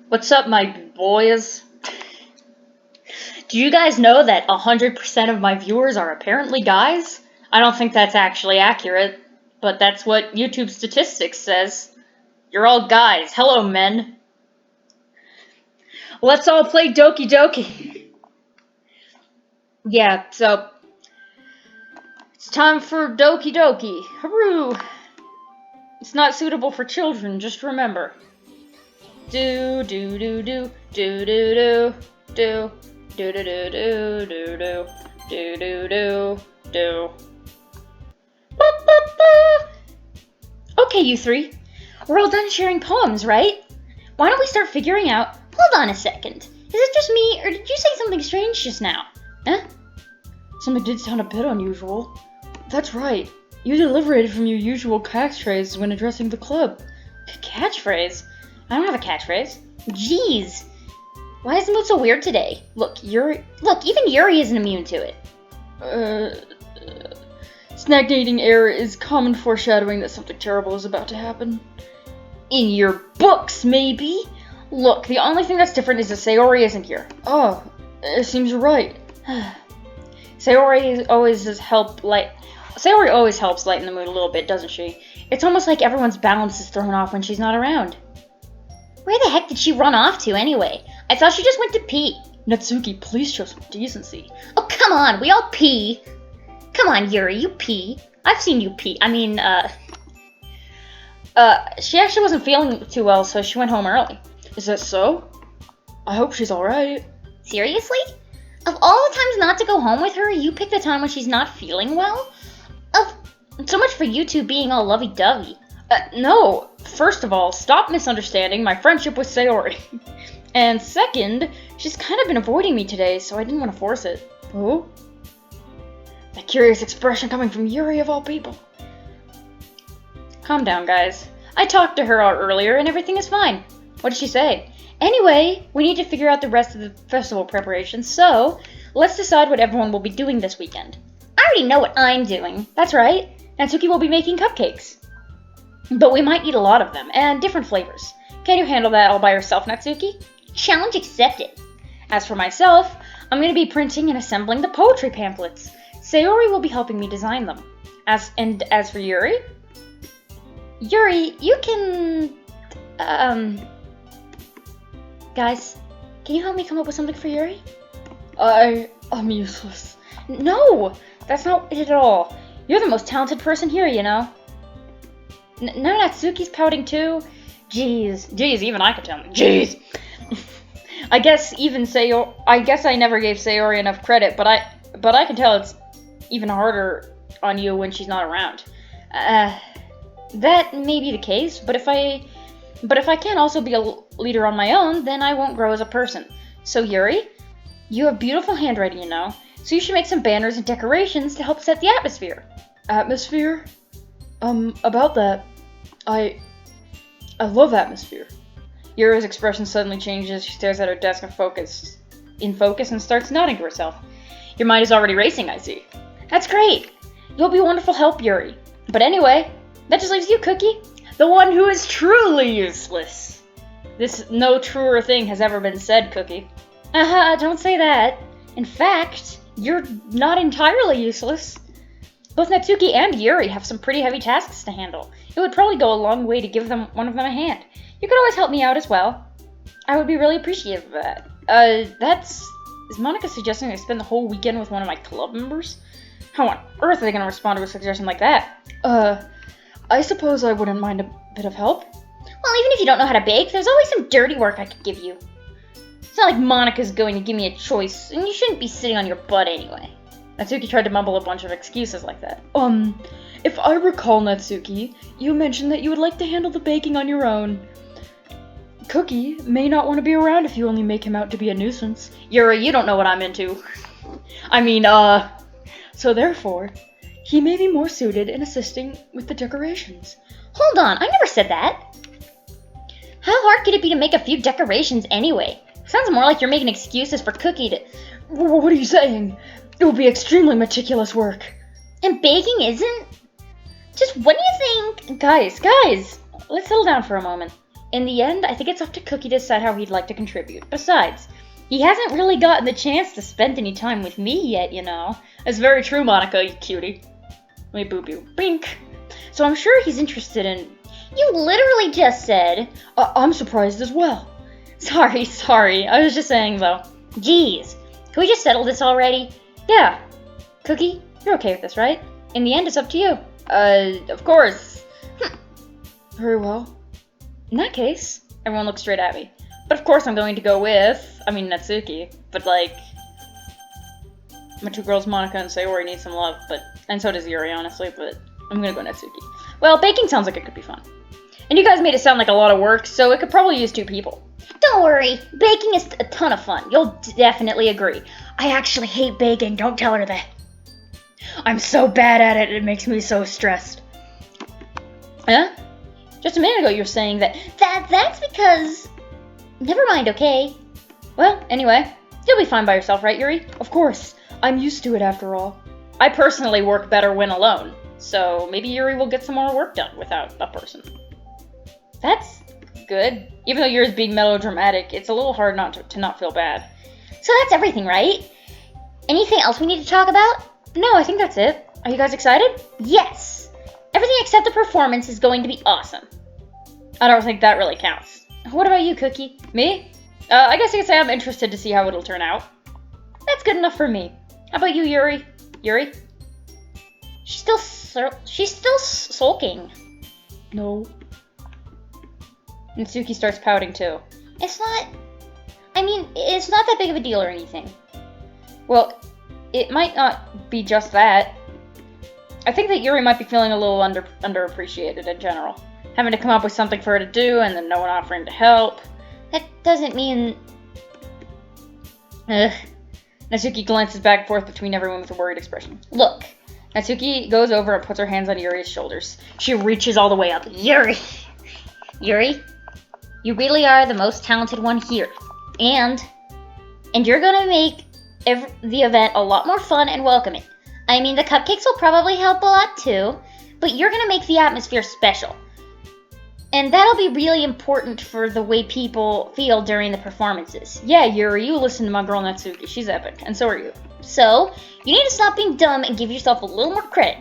What's up, my boys? Do you guys know that 100% of my viewers are apparently guys? I don't think that's actually accurate, but that's what YouTube statistics says. You're all guys. Hello, men. Let's all play Doki Doki. Yeah, so it's time for Doki Doki. Hooroo! It's not suitable for children, just remember. Do do do do do do do do do do do do do do do do do. Okay, you three. We're all done sharing poems, right? Why don't we start figuring out... Hold on a second. Is it just me, or did you say something strange just now? Huh? Something did sound a bit unusual. That's right. You deliberated from your usual catchphrase when addressing the club. Catchphrase? I don't have a catchphrase. Jeez. Why is the mood so weird today? Look, even Yuri isn't immune to it. Stagnating air is common foreshadowing that something terrible is about to happen. In your books, maybe? Look, the only thing that's different is that Sayori isn't here. Oh, it seems you're right. Sayori always helps lighten the mood a little bit, doesn't she? It's almost like everyone's balance is thrown off when she's not around. Where the heck did she run off to, anyway? I thought she just went to pee. Natsuki, please show some decency. Oh, come on, we all pee. Come on, Yuri, you pee. I've seen you pee. I mean, she actually wasn't feeling too well, so she went home early. Is that so? I hope she's alright. Seriously? Of all the times not to go home with her, you pick the time when she's not feeling well? So much for you two being all lovey-dovey. No. First of all, stop misunderstanding my friendship with Sayori. And second, she's kind of been avoiding me today, so I didn't want to force it. Oh? That curious expression coming from Yuri of all people. Calm down, guys. I talked to her earlier and everything is fine. What did she say? Anyway, we need to figure out the rest of the festival preparations, so let's decide what everyone will be doing this weekend. I already know what I'm doing. That's right. Natsuki will be making cupcakes. But we might need a lot of them, and different flavors. Can you handle that all by yourself, Natsuki? Challenge accepted. As for myself, I'm going to be printing and assembling the poetry pamphlets. Sayori will be helping me design them. As for Yuri? Yuri, you can... Guys, can you help me come up with something for Yuri? I'm useless. No, that's not it at all. You're the most talented person here, you know. Now Natsuki's pouting too. Jeez, even I could tell me. Jeez. I guess I never gave Sayori enough credit, but I can tell it's even harder on you when she's not around. That may be the case, but if I can't also be a leader on my own, then I won't grow as a person. So Yuri, you have beautiful handwriting, you know, so you should make some banners and decorations to help set the atmosphere. Atmosphere? About that, I love atmosphere. Yuri's expression suddenly changes. She stares at her desk in focus and starts nodding to herself. Your mind is already racing, I see. That's great. You'll be a wonderful help, Yuri. But anyway, that just leaves you, Cookie. The one who is truly useless. No truer thing has ever been said, Cookie. Don't say that. In fact, you're not entirely useless. Both Natsuki and Yuri have some pretty heavy tasks to handle. It would probably go a long way to give one of them a hand. You could always help me out as well. I would be really appreciative of that. Is Monica suggesting I spend the whole weekend with one of my club members? How on earth are they going to respond to a suggestion like that? I suppose I wouldn't mind a bit of help. Well, even if you don't know how to bake, there's always some dirty work I could give you. It's not like Monica's going to give me a choice, and you shouldn't be sitting on your butt anyway. Natsuki tried to mumble a bunch of excuses like that. If I recall, Natsuki, you mentioned that you would like to handle the baking on your own. Cookie may not want to be around if you only make him out to be a nuisance. Yuri, you don't know what I'm into. So therefore, he may be more suited in assisting with the decorations. Hold on, I never said that. How hard could it be to make a few decorations anyway? Sounds more like you're making excuses for Cookie to... What are you saying? It will be extremely meticulous work. And baking isn't? Just what do you think? Guys, let's settle down for a moment. In the end, I think it's up to Cookie to decide how he'd like to contribute. Besides, he hasn't really gotten the chance to spend any time with me yet, you know. That's very true, Monica, you cutie. Let me boop you. Bink. So I'm sure he's interested in... You literally just said... I'm surprised as well. Sorry. I was just saying, though. Jeez. Can we just settle this already? Yeah. Cookie, you're okay with this, right? In the end, it's up to you. Of course. Very well. In that case, everyone looks straight at me. But of course I'm going to go with, Natsuki. But like, my two girls, Monica and Sayori, need some love, and so does Yuri, honestly, but I'm gonna go Natsuki. Well, baking sounds like it could be fun. And you guys made it sound like a lot of work, so it could probably use 2 people. Don't worry, baking is a ton of fun. You'll definitely agree. I actually hate baking, don't tell her that. I'm so bad at it, it makes me so stressed. Huh? Just a minute ago you were saying that... That's because... Never mind, okay? Well, anyway, you'll be fine by yourself, right, Yuri? Of course. I'm used to it after all. I personally work better when alone, so maybe Yuri will get some more work done without a person. That's good. Even though Yuri's being melodramatic, it's a little hard not to not feel bad. So that's everything, right? Anything else we need to talk about? No, I think that's it. Are you guys excited? Yes! Everything except the performance is going to be awesome. I don't think that really counts. What about you, Cookie? Me? I guess you could say I'm interested to see how it'll turn out. That's good enough for me. How about you, Yuri? Yuri? She's still sulking. No. Natsuki starts pouting too. It's not that big of a deal or anything. Well, it might not be just that. I think that Yuri might be feeling a little underappreciated in general. Having to come up with something for her to do and then no one offering to help. That doesn't mean... Ugh. Natsuki glances back and forth between everyone with a worried expression. Look. Natsuki goes over and puts her hands on Yuri's shoulders. She reaches all the way up. Yuri, you really are the most talented one here. And you're gonna make the event a lot more fun and welcoming. I mean, the cupcakes will probably help a lot too, but you're gonna make the atmosphere special. And that'll be really important for the way people feel during the performances. Yeah, Yuri, you listen to my girl Natsuki. She's epic, and so are you. So, you need to stop being dumb and give yourself a little more credit.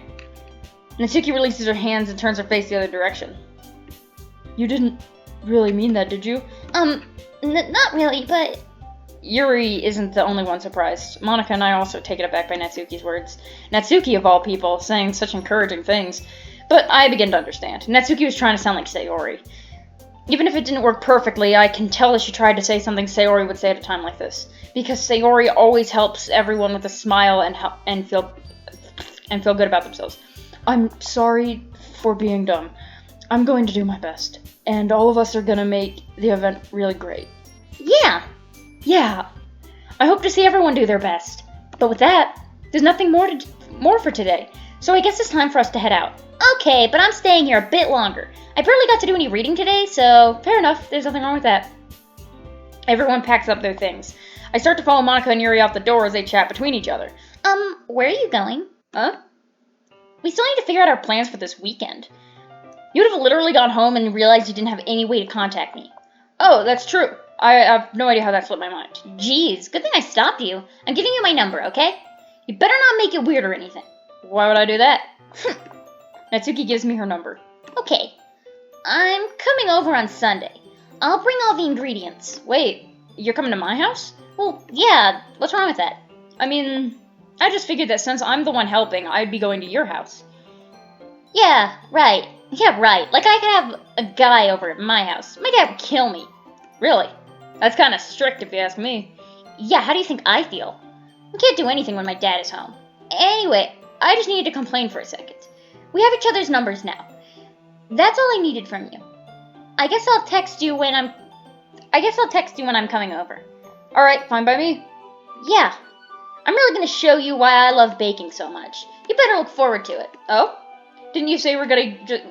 Natsuki releases her hands and turns her face the other direction. You didn't really mean that, did you? Not really, but... Yuri isn't the only one surprised. Monica and I are also taken aback by Natsuki's words. Natsuki, of all people, saying such encouraging things. But I begin to understand. Natsuki was trying to sound like Sayori. Even if it didn't work perfectly, I can tell that she tried to say something Sayori would say at a time like this. Because Sayori always helps everyone with a smile and feel good about themselves. I'm sorry for being dumb. I'm going to do my best. And all of us are gonna make the event really great. Yeah. I hope to see everyone do their best. But with that, there's nothing more for today. So I guess it's time for us to head out. Okay, but I'm staying here a bit longer. I barely got to do any reading today, so... Fair enough, there's nothing wrong with that. Everyone packs up their things. I start to follow Monica and Yuri out the door as they chat between each other. Where are you going? Huh? We still need to figure out our plans for this weekend. You would have literally gone home and realized you didn't have any way to contact me. Oh, that's true. I have no idea how that slipped my mind. Jeez, good thing I stopped you. I'm giving you my number, okay? You better not make it weird or anything. Why would I do that? Natsuki gives me her number. Okay. I'm coming over on Sunday. I'll bring all the ingredients. Wait, you're coming to my house? Well, yeah, what's wrong with that? I mean, I just figured that since I'm the one helping, I'd be going to your house. Yeah, right. Like I could have a guy over at my house. My dad would kill me. Really? That's kind of strict if you ask me. Yeah, how do you think I feel? I can't do anything when my dad is home. Anyway, I just needed to complain for a second. We have each other's numbers now. That's all I needed from you. I guess I'll text you when I'm coming over. Alright, fine by me. Yeah. I'm really gonna show you why I love baking so much. You better look forward to it. Oh? Didn't you say you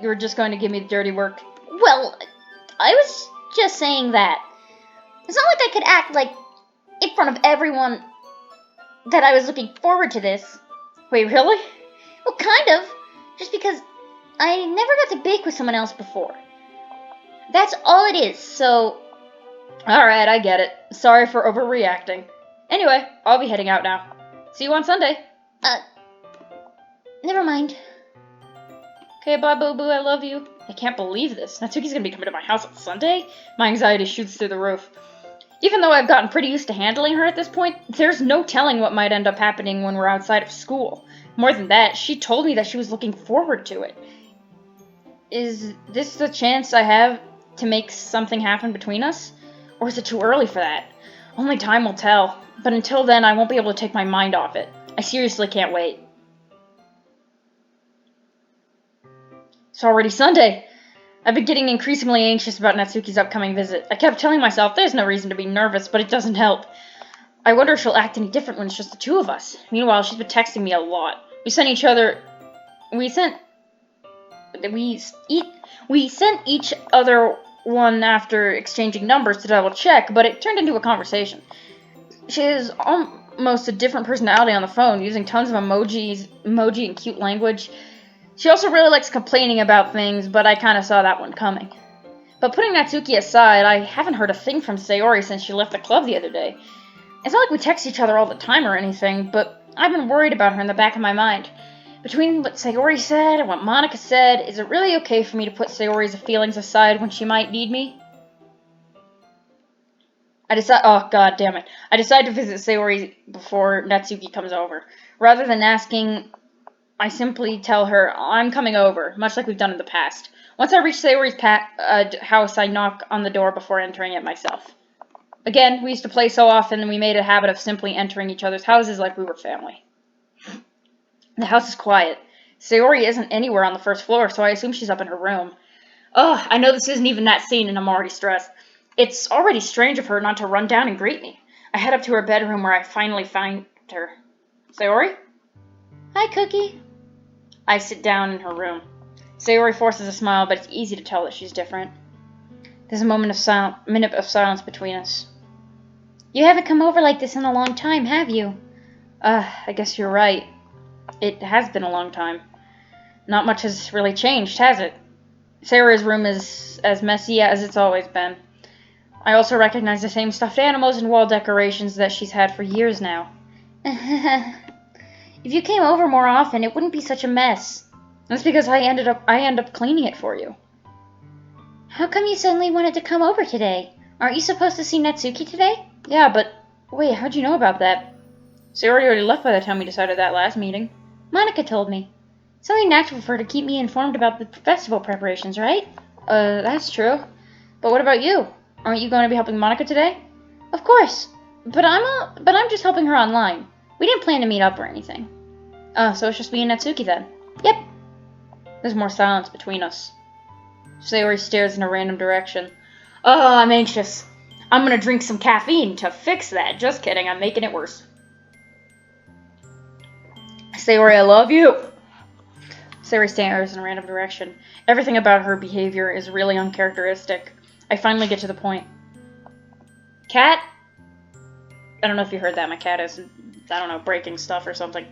were just going to give me the dirty work? Well, I was just saying that. It's not like I could act like in front of everyone that I was looking forward to this. Wait, really? Well, kind of. Just because I never got to bake with someone else before. That's all it is, so... Alright, I get it. Sorry for overreacting. Anyway, I'll be heading out now. See you on Sunday. Never mind. Okay, bye, boo-boo, I love you. I can't believe this. Natsuki's gonna be coming to my house on Sunday? My anxiety shoots through the roof. Even though I've gotten pretty used to handling her at this point, there's no telling what might end up happening when we're outside of school. More than that, she told me that she was looking forward to it. Is this the chance I have to make something happen between us? Or is it too early for that? Only time will tell. But until then, I won't be able to take my mind off it. I seriously can't wait. It's already Sunday. I've been getting increasingly anxious about Natsuki's upcoming visit. I kept telling myself there's no reason to be nervous, but it doesn't help. I wonder if she'll act any different when it's just the two of us. Meanwhile, she's been texting me a lot. We sent each other one after exchanging numbers to double check, but it turned into a conversation. She has almost a different personality on the phone, using tons of emoji and cute language. She also really likes complaining about things, but I kind of saw that one coming. But putting Natsuki aside, I haven't heard a thing from Sayori since she left the club the other day. It's not like we text each other all the time or anything, but I've been worried about her in the back of my mind. Between what Sayori said and what Monica said, is it really okay for me to put Sayori's feelings aside when she might need me? I decide to visit Sayori before Natsuki comes over. Rather than asking, I simply tell her I'm coming over, much like we've done in the past. Once I reach Sayori's house, I knock on the door before entering it myself. Again, we used to play so often, and we made a habit of simply entering each other's houses like we were family. The house is quiet. Sayori isn't anywhere on the first floor, so I assume she's up in her room. Ugh, I know this isn't even that scene, and I'm already stressed. It's already strange of her not to run down and greet me. I head up to her bedroom where I finally find her. Sayori? Hi, Cookie. I sit down in her room. Sayori forces a smile, but it's easy to tell that she's different. There's a minute of silence between us. You haven't come over like this in a long time, have you? I guess you're right. It has been a long time. Not much has really changed, has it? Sayori's room is as messy as it's always been. I also recognize the same stuffed animals and wall decorations that she's had for years now. If you came over more often, it wouldn't be such a mess. That's because I end up cleaning it for you. How come you suddenly wanted to come over today? Aren't you supposed to see Natsuki today? Yeah, but wait, how'd you know about that? Sayori already left by the time we decided that last meeting. Monica told me. It's only natural for her to keep me informed about the festival preparations, right? That's true. But what about you? Aren't you going to be helping Monica today? Of course. But I'm just helping her online. We didn't plan to meet up or anything. So it's just me and Natsuki then? Yep. There's more silence between us. Sayori stares in a random direction. Oh, I'm anxious. I'm gonna drink some caffeine to fix that. Just kidding, I'm making it worse. Sayori, I love you. Sayori stares in a random direction. Everything about her behavior is really uncharacteristic. I finally get to the point. Cat? I don't know if you heard that. My cat is, breaking stuff or something.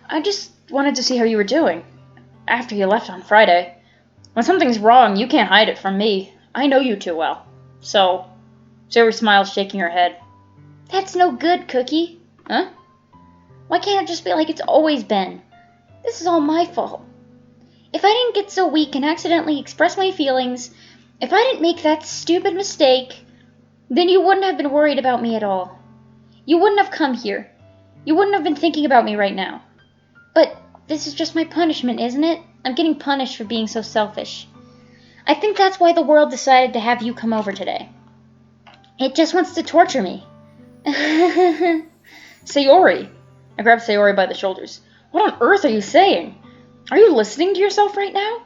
I just wanted to see how you were doing. After you left on Friday. When something's wrong, you can't hide it from me. I know you too well. So, Sayori smiles, shaking her head. That's no good, Cookie. Huh? Why can't it just be like it's always been? This is all my fault. If I didn't get so weak and accidentally express my feelings, if I didn't make that stupid mistake, then you wouldn't have been worried about me at all. You wouldn't have come here. You wouldn't have been thinking about me right now. But this is just my punishment, isn't it? I'm getting punished for being so selfish. I think that's why the world decided to have you come over today. It just wants to torture me. Sayori! I grab Sayori by the shoulders. What on earth are you saying? Are you listening to yourself right now?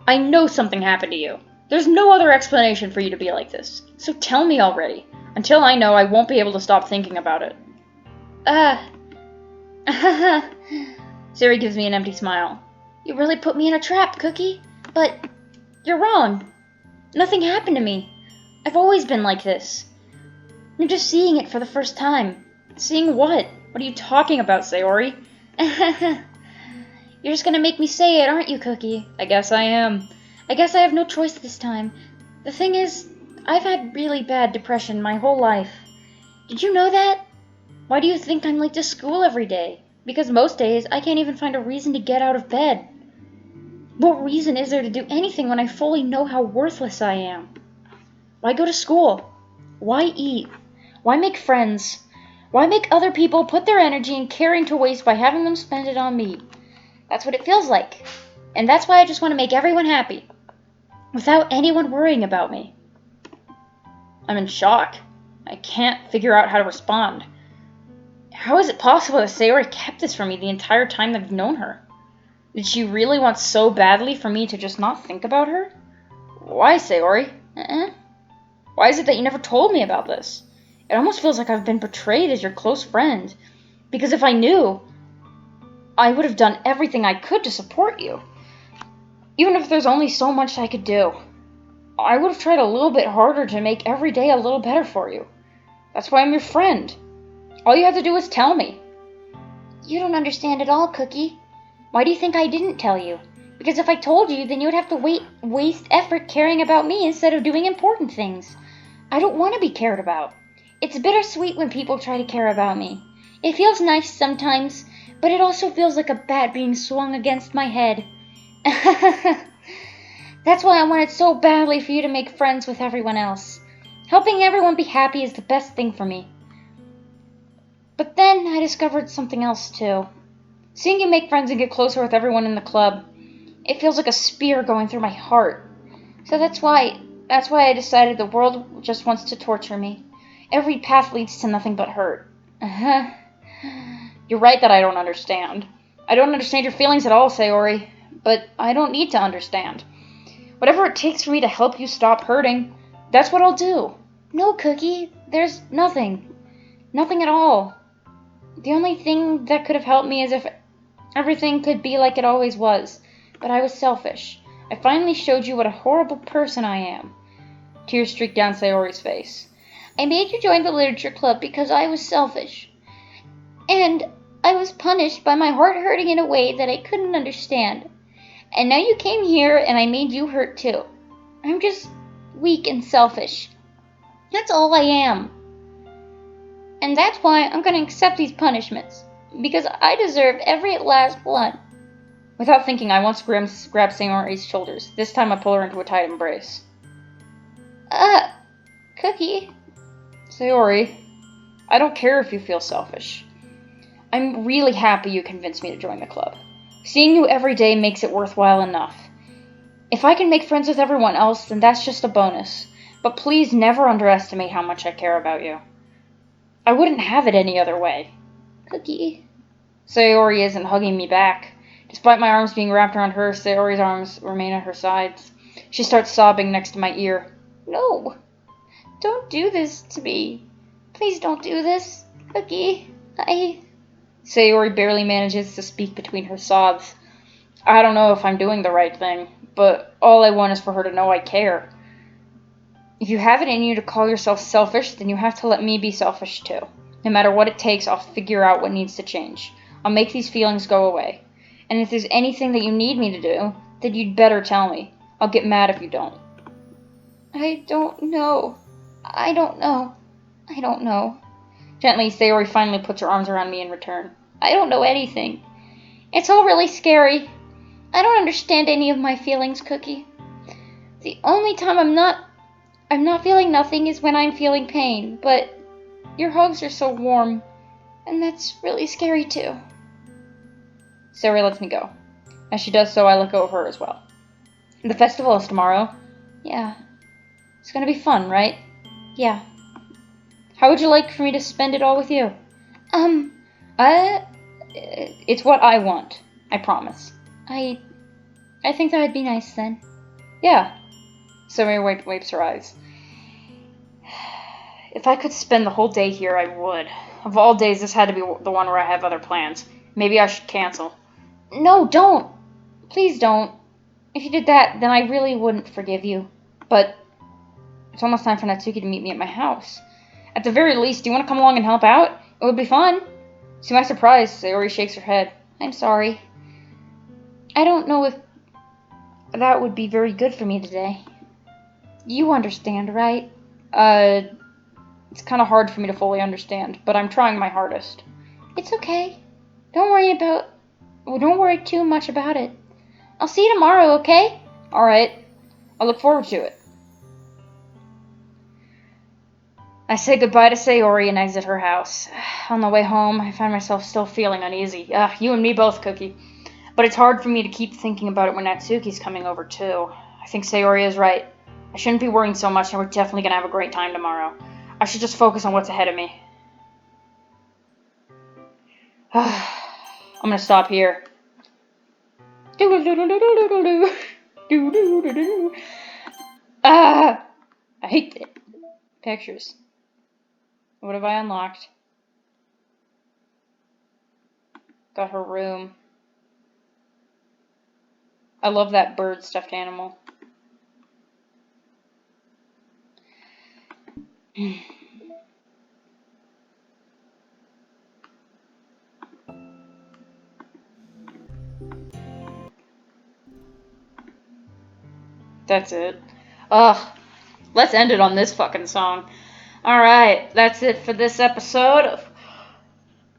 I know something happened to you. There's no other explanation for you to be like this. So tell me already. Until I know, I won't be able to stop thinking about it. Sayori gives me an empty smile. You really put me in a trap, Cookie. But you're wrong. Nothing happened to me. I've always been like this. You're just seeing it for the first time. Seeing what? What are you talking about, Sayori? You're just gonna make me say it, aren't you, Cookie? I guess I am. I guess I have no choice this time. The thing is, I've had really bad depression my whole life. Did you know that? Why do you think I'm late to school every day? Because most days, I can't even find a reason to get out of bed. What reason is there to do anything when I fully know how worthless I am? Why go to school? Why eat? Why make friends? Why make other people put their energy and caring to waste by having them spend it on me? That's what it feels like. And that's why I just want to make everyone happy, without anyone worrying about me. I'm in shock. I can't figure out how to respond. How is it possible that Sayori kept this from me the entire time that I've known her? Did she really want so badly for me to just not think about her? Why, Sayori? Why is it that you never told me about this? It almost feels like I've been betrayed as your close friend. Because if I knew, I would have done everything I could to support you. Even if there's only so much I could do. I would have tried a little bit harder to make every day a little better for you. That's why I'm your friend. All you have to do is tell me. You don't understand at all, Cookie. Why do you think I didn't tell you? Because if I told you, then you would have to waste effort caring about me instead of doing important things. I don't want to be cared about. It's bittersweet when people try to care about me. It feels nice sometimes, but it also feels like a bat being swung against my head. That's why I wanted so badly for you to make friends with everyone else. Helping everyone be happy is the best thing for me. But then I discovered something else too. Seeing you make friends and get closer with everyone in the club, it feels like a spear going through my heart. So that's why I decided the world just wants to torture me. Every path leads to nothing but hurt. You're right that I don't understand. I don't understand your feelings at all, Sayori. But I don't need to understand. Whatever it takes for me to help you stop hurting, that's what I'll do. No, Cookie, there's Nothing. Nothing at all. The only thing that could have helped me is if everything could be like it always was. But I was selfish. I finally showed you what a horrible person I am. Tears streaked down Sayori's face. I made you join the literature club because I was selfish. And I was punished by my heart hurting in a way that I couldn't understand. And now you came here and I made you hurt too. I'm just weak and selfish. That's all I am. And that's why I'm going to accept these punishments. Because I deserve every last one. Without thinking, I once grabbed Sayori's shoulders. This time I pull her into a tight embrace. Cookie. Sayori, I don't care if you feel selfish. I'm really happy you convinced me to join the club. Seeing you every day makes it worthwhile enough. If I can make friends with everyone else, then that's just a bonus. But please never underestimate how much I care about you. I wouldn't have it any other way. Cookie. Sayori isn't hugging me back. Despite my arms being wrapped around her, Sayori's arms remain at her sides. She starts sobbing next to my ear. No. Don't do this to me. Please don't do this. Cookie. Sayori barely manages to speak between her sobs. I don't know if I'm doing the right thing, but all I want is for her to know I care. If you have it in you to call yourself selfish, then you have to let me be selfish too. No matter what it takes, I'll figure out what needs to change. I'll make these feelings go away. And if there's anything that you need me to do, then you'd better tell me. I'll get mad if you don't. I don't know. Gently, Sayori finally puts her arms around me in return. I don't know anything. It's all really scary. I don't understand any of my feelings, Cookie. The only time I'm not feeling nothing is when I'm feeling pain, but your hugs are so warm, and that's really scary too. Sayori lets me go. As she does so, I let go of her as well. The festival is tomorrow. Yeah. It's gonna be fun, right? Yeah. How would you like for me to spend it all with you? It's what I want. I promise. I think that would be nice then. Yeah. Sayori wipes her eyes. If I could spend the whole day here, I would. Of all days, this had to be the one where I have other plans. Maybe I should cancel. No, don't. Please don't. If you did that, then I really wouldn't forgive you. But it's almost time for Natsuki to meet me at my house. At the very least, do you want to come along and help out? It would be fun. To my surprise, Sayori shakes her head. I'm sorry. I don't know if that would be very good for me today. You understand, right? It's kind of hard for me to fully understand, but I'm trying my hardest. It's okay. Don't worry too much about it. I'll see you tomorrow, okay? Alright, I look forward to it. I say goodbye to Sayori and exit her house. On the way home, I find myself still feeling uneasy. You and me both, Cookie. But it's hard for me to keep thinking about it when Natsuki's coming over, too. I think Sayori is right. I shouldn't be worrying so much, and we're definitely gonna have a great time tomorrow. I should just focus on what's ahead of me. I'm gonna stop here. I hate it. Pictures. What have I unlocked? Got her room. I love that bird stuffed animal. That's it. Ugh. Let's end it on this fucking song. Alright, that's it for this episode of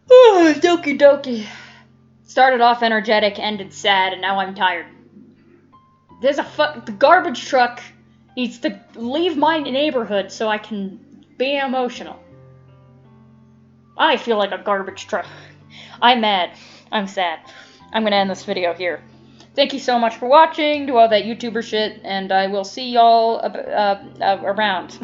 Doki Doki. Started off energetic, ended sad, and now I'm tired. The garbage truck needs to leave my neighborhood so I can be emotional. I feel like a garbage truck. I'm mad. I'm sad. I'm gonna end this video here. Thank you so much for watching, do all that YouTuber shit, and I will see y'all around.